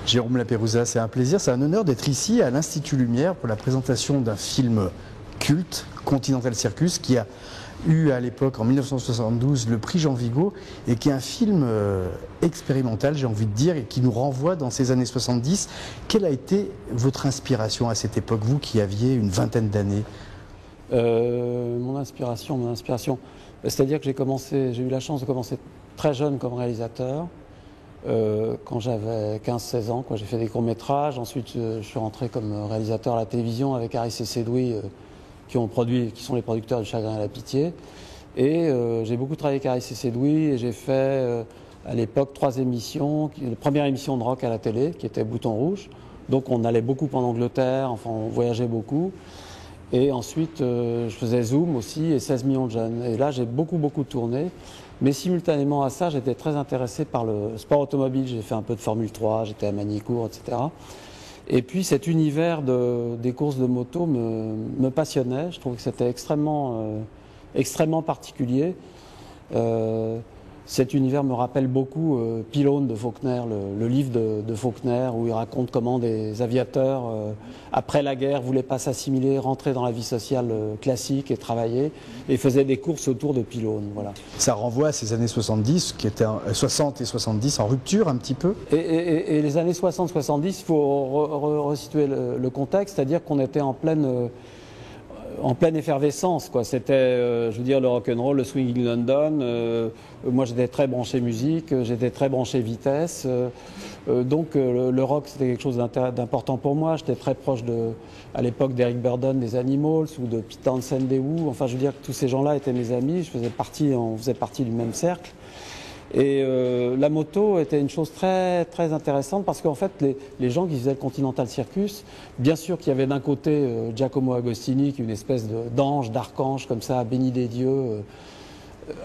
Jérôme Lapérouse, c'est un plaisir, c'est un honneur d'être ici à l'Institut Lumière pour la présentation d'un film culte, Continental Circus, qui a eu à l'époque, en 1972, le prix Jean Vigo, et qui est un film expérimental, j'ai envie de dire, et qui nous renvoie dans ces années 70. Quelle a été votre inspiration à cette époque, vous qui aviez une vingtaine d'années? Mon inspiration, c'est-à-dire que j'ai eu la chance de commencer très jeune comme réalisateur. Quand j'avais 15-16 ans, j'ai fait des courts-métrages. Ensuite, je suis rentré comme réalisateur à la télévision avec Harris et Sédoui, qui sont les producteurs du Chagrin et la Pitié. Et j'ai beaucoup travaillé avec Harris et Sédoui et j'ai fait à l'époque 3 émissions. La première émission de rock à la télé, qui était Bouton Rouge. Donc on allait beaucoup en Angleterre, enfin on voyageait beaucoup. Et ensuite, je faisais Zoom aussi et 16 millions de jeunes. Et là, j'ai beaucoup tourné. Mais simultanément à ça, j'étais très intéressé par le sport automobile. J'ai fait un peu de Formule 3, j'étais à Magny-Cours, etc. Et puis cet univers des courses de moto me passionnait. Je trouvais que c'était extrêmement particulier. Cet univers me rappelle beaucoup Pylone de Faulkner, le livre de Faulkner, où il raconte comment des aviateurs, après la guerre, voulaient pas s'assimiler, rentrer dans la vie sociale classique et travailler, et faisaient des courses autour de Pylone. Voilà. Ça renvoie à ces années 70, qui étaient 60 et 70, en rupture un petit peu. Et les années 60-70, il faut resituer le contexte, c'est-à-dire qu'on était en pleine effervescence, quoi. C'était, je veux dire, le rock'n'roll, le swing in London. Moi, j'étais très branché musique, j'étais très branché vitesse. Donc, le rock, c'était quelque chose d'important pour moi. J'étais très proche à l'époque d'Eric Burdon des Animals ou de Pete Townshend des Who. Enfin, je veux dire que tous ces gens-là étaient mes amis. On faisait partie du même cercle. Et la moto était une chose très intéressante parce qu'en fait les gens qui faisaient le Continental Circus, bien sûr qu'il y avait d'un côté Giacomo Agostini qui est une espèce d'ange, d'archange comme ça, béni des dieux,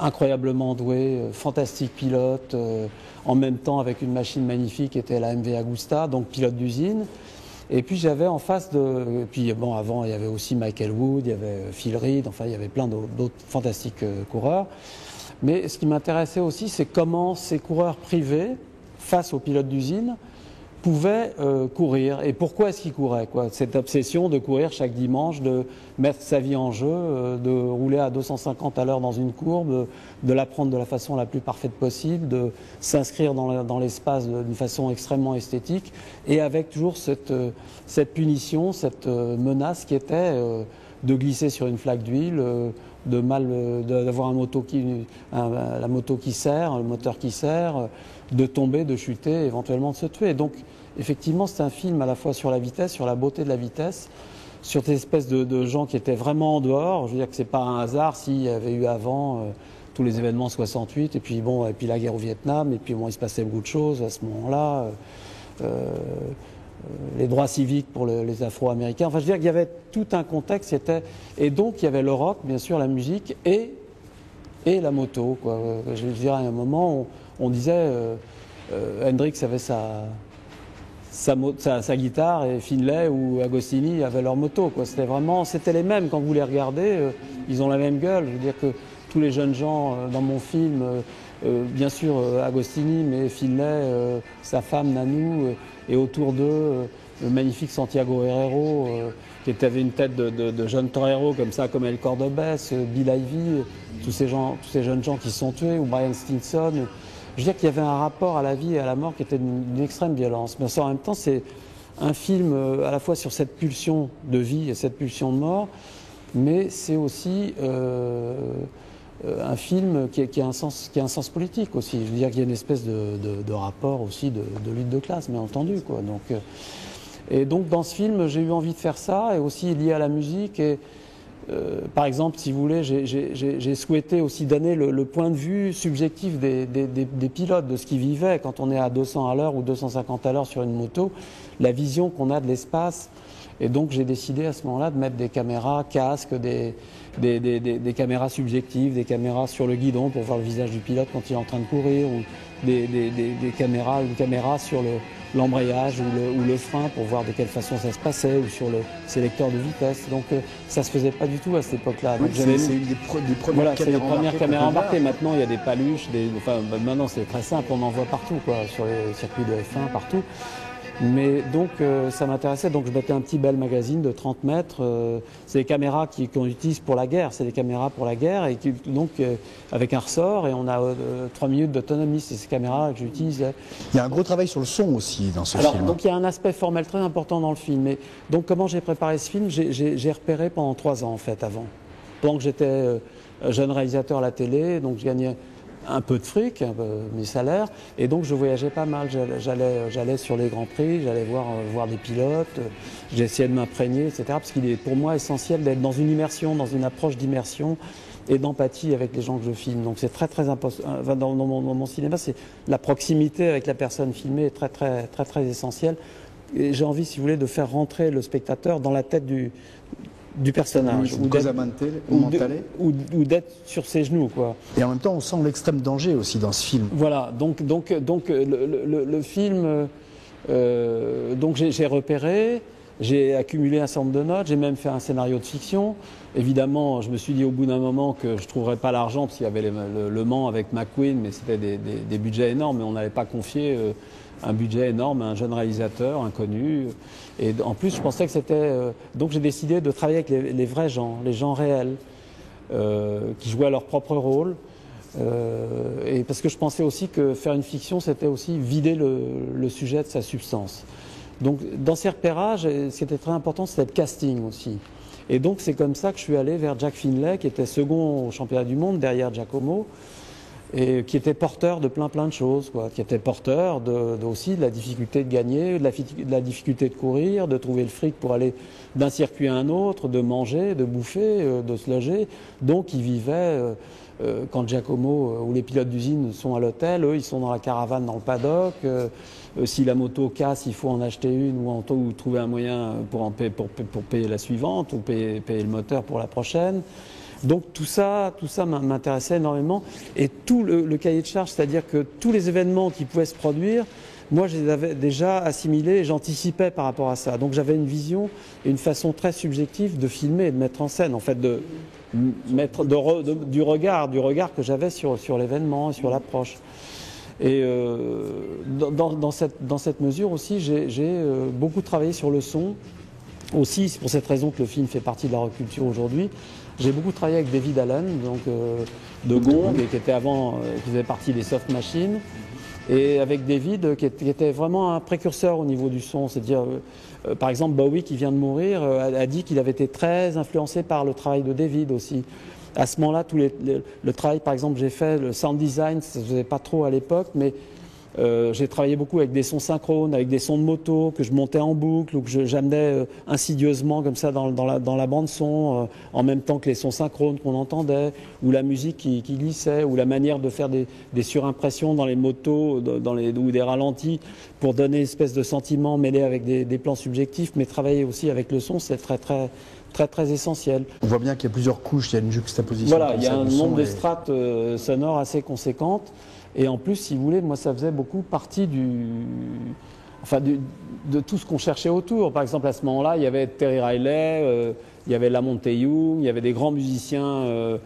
incroyablement doué, fantastique pilote, en même temps avec une machine magnifique qui était la MV Agusta, donc pilote d'usine. Et puis j'avais en face avant il y avait aussi Michael Wood, il y avait Phil Reed, enfin il y avait plein d'autres fantastiques coureurs. Mais ce qui m'intéressait aussi, c'est comment ces coureurs privés, face aux pilotes d'usine, pouvaient courir. Et pourquoi est-ce qu'ils couraient, quoi? Cette obsession de courir chaque dimanche, de mettre sa vie en jeu, de rouler à 250 à l'heure dans une courbe, de la prendre de la façon la plus parfaite possible, de s'inscrire dans l'espace d'une façon extrêmement esthétique, et avec toujours cette punition, cette menace qui était de glisser sur une flaque d'huile, d'avoir la moto qui serre, le moteur qui serre, de tomber, de chuter, éventuellement de se tuer. Donc effectivement c'est un film à la fois sur la vitesse, sur la beauté de la vitesse, sur ces espèces de gens qui étaient vraiment en dehors. Je veux dire que c'est pas un hasard s'il y avait eu avant tous les événements 68 et puis la guerre au Vietnam et puis il se passait beaucoup de choses à ce moment-là. Les droits civiques pour les Afro-Américains. Enfin, je veux dire qu'il y avait tout un contexte. Et donc, il y avait le rock, bien sûr, la musique et la moto, quoi. Je veux dire, à un moment, on disait Hendrix avait sa guitare et Finlay ou Agostini avaient leur moto, quoi. C'était les mêmes. Quand vous les regardez, ils ont la même gueule. Je veux dire que tous les jeunes gens dans mon film, bien sûr Agostini, mais Finlay, sa femme Nanou, et autour d'eux, le magnifique Santiago Herrero, qui avait une tête de jeune torero comme ça, comme El Cordobés, Bill Ivy, tous ces jeunes gens qui se sont tués, ou Brian Stinson. Je veux dire qu'il y avait un rapport à la vie et à la mort qui était d'une extrême violence. Mais en même temps, c'est un film à la fois sur cette pulsion de vie et cette pulsion de mort, mais c'est aussi un film qui a un sens politique aussi. Je veux dire qu'il y a une espèce de rapport aussi de lutte de classe, bien entendu, quoi. Donc dans ce film, j'ai eu envie de faire ça, et aussi lié à la musique. Et par exemple, si vous voulez, j'ai souhaité aussi donner le point de vue subjectif des pilotes, de ce qu'ils vivaient quand on est à 200 à l'heure ou 250 à l'heure sur une moto, la vision qu'on a de l'espace. Et donc j'ai décidé à ce moment-là de mettre des caméras casques, des caméras subjectives, des caméras sur le guidon pour voir le visage du pilote quand il est en train de courir, ou une caméra sur l'embrayage ou le frein pour voir de quelle façon ça se passait, ou sur le sélecteur de vitesse. Donc ça se faisait pas du tout à cette époque-là. Oui, c'est une des premières caméras embarquées. Maintenant il y a des paluches, maintenant c'est très simple, on en voit partout, quoi, sur les circuits de F1, partout. Mais donc ça m'intéressait, donc je mettais un petit Bell magazine de 30 mètres. C'est des caméras qu'on utilise pour la guerre, c'est des caméras pour la guerre, et donc avec un ressort, et on a 3 minutes d'autonomie. C'est ces caméras que j'utilise. Il y a un gros travail sur le son aussi dans ce Alors, film. donc il y a un aspect formel très important dans le film. Et donc comment j'ai préparé ce film? J'ai repéré pendant 3 ans en fait avant. Pendant que j'étais jeune réalisateur à la télé, donc je gagnais un peu de fric, mes salaires, et donc je voyageais pas mal. J'allais sur les grands prix, j'allais voir des pilotes, j'essayais de m'imprégner, etc. Parce qu'il est pour moi essentiel d'être dans une immersion, dans une approche d'immersion et d'empathie avec les gens que je filme. Donc c'est très important. Dans mon cinéma, c'est la proximité avec la personne filmée est très essentielle. Et j'ai envie, si vous voulez, de faire rentrer le spectateur dans la tête du personnage, ou d'être sur ses genoux, quoi. Et en même temps, on sent l'extrême danger aussi dans ce film. Voilà, donc le film, donc j'ai repéré, j'ai accumulé un certain nombre de notes, j'ai même fait un scénario de fiction. Évidemment, je me suis dit au bout d'un moment que je ne trouverais pas l'argent, parce qu'il y avait le Mans avec McQueen, mais c'était des budgets énormes, mais on n'avait pas confié un budget énorme à un jeune réalisateur inconnu. Et en plus, je pensais que c'était... donc j'ai décidé de travailler avec les vrais gens, les gens réels, qui jouaient leur propre rôle. Et parce que je pensais aussi que faire une fiction, c'était aussi vider le sujet de sa substance. Donc dans ces repérages, ce qui était très important, c'était le casting aussi. Et donc c'est comme ça que je suis allé vers Jack Finlay, qui était second au championnat du monde derrière Giacomo, et qui était porteur de plein de choses, quoi. Qui était porteur aussi de la difficulté de gagner, de la difficulté de courir, de trouver le fric pour aller d'un circuit à un autre, de manger, de bouffer, de se loger. Donc il vivait, quand Giacomo ou les pilotes d'usine sont à l'hôtel, eux ils sont dans la caravane dans le paddock. Si la moto casse, il faut en acheter une ou trouver un moyen pour payer la suivante ou payer le moteur pour la prochaine. Donc tout ça m'intéressait énormément, et tout le cahier de charge, c'est-à-dire que tous les événements qui pouvaient se produire, moi je les avais déjà assimilés et j'anticipais par rapport à ça. Donc j'avais une vision et une façon très subjective de filmer et de mettre en scène, en fait, de mettre du regard que j'avais sur l'événement, sur l'approche. Et dans cette mesure aussi, j'ai beaucoup travaillé sur le son. Aussi, c'est pour cette raison que le film fait partie de la rock culture aujourd'hui. J'ai beaucoup travaillé avec David Allen, donc de Gong, et qui faisait partie des Soft Machines, et avec David, qui était vraiment un précurseur au niveau du son. C'est-à-dire, par exemple, Bowie, qui vient de mourir, a dit qu'il avait été très influencé par le travail de David aussi. À ce moment-là, le travail, par exemple, j'ai fait le sound design, ça ne se faisait pas trop à l'époque, mais j'ai travaillé beaucoup avec des sons synchrones, avec des sons de moto que je montais en boucle ou que j'amenais insidieusement comme ça dans la bande son, en même temps que les sons synchrones qu'on entendait, ou la musique qui glissait, ou la manière de faire des surimpressions dans les motos ou des ralentis pour donner une espèce de sentiment mêlé avec des plans subjectifs, mais travailler aussi avec le son, c'est très essentiel. On voit bien qu'il y a plusieurs couches, il y a une juxtaposition. Voilà, il y a un nombre de strates sonores assez conséquentes. Et en plus, si vous voulez, moi, ça faisait beaucoup partie de tout ce qu'on cherchait autour. Par exemple, à ce moment-là, il y avait Terry Riley, il y avait Lamont Young, il y avait des grands musiciens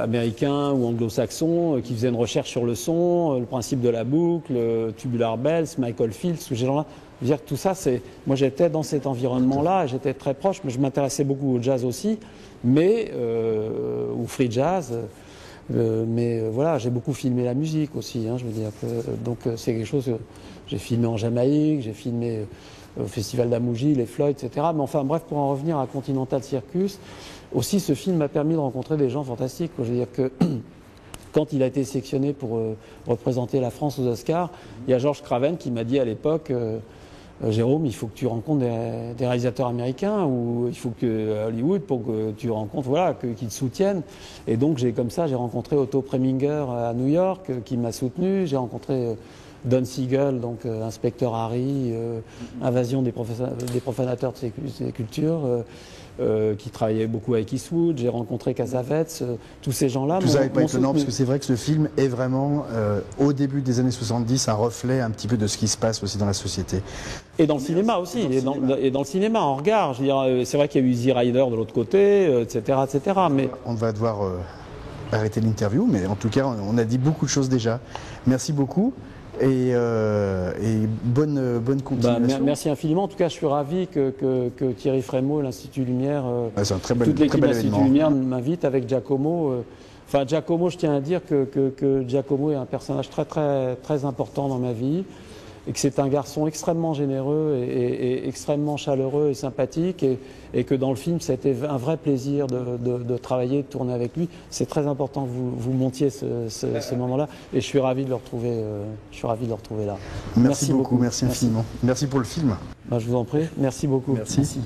américains ou anglo-saxons qui faisaient une recherche sur le son, le principe de la boucle, Tubular Bells, Michael Fields, tous ces gens-là. Je veux dire, tout ça, moi, j'étais dans cet environnement-là, j'étais très proche, mais je m'intéressais beaucoup au jazz aussi, ou free jazz. Mais voilà, j'ai beaucoup filmé la musique aussi, je veux dire. Donc c'est quelque chose que j'ai filmé en Jamaïque, j'ai filmé au Festival d'Amouji, les Floyd, etc. Mais enfin bref, pour en revenir à Continental Circus, aussi ce film m'a permis de rencontrer des gens fantastiques. Je veux dire que quand il a été sélectionné pour représenter la France aux Oscars, il y a George Craven qui m'a dit à l'époque Jérôme, il faut que tu rencontres des réalisateurs américains, ou il faut que Hollywood, pour que tu rencontres, voilà, qu'ils te soutiennent. Et donc j'ai rencontré Otto Preminger à New York, qui m'a soutenu. J'ai rencontré Don Siegel, donc Inspecteur Harry, Invasion des profanateurs de ces cultures, qui travaillait beaucoup avec Eastwood. J'ai rencontré Cassavetes, tous ces gens-là. Tout ça n'est pas étonnant, parce que c'est vrai que ce film est vraiment, au début des années 70, un reflet un petit peu de ce qui se passe aussi dans la société. Et dans le cinéma aussi, et dans le cinéma, en regard. Je veux dire, c'est vrai qu'il y a eu Easy Rider de l'autre côté, etc., etc. Mais on va devoir arrêter l'interview, mais en tout cas, on a dit beaucoup de choses déjà. Merci beaucoup. et bonne continuation. Merci infiniment. En tout cas, je suis ravi que Thierry Frémaux, l'Institut Lumière, C'est un très bel, toute l'équipe de l'Institut événement. Lumière m'invite avec Giacomo. Enfin, Giacomo, je tiens à dire que Giacomo est un personnage très important dans ma vie et que c'est un garçon extrêmement généreux et extrêmement chaleureux et sympathique et que dans le film, ça a été un vrai plaisir de travailler, de tourner avec lui. C'est très important que vous montiez ce moment-là et je suis ravi de le retrouver, là. Merci beaucoup, merci infiniment. Merci pour le film. Je vous en prie, merci beaucoup. Merci.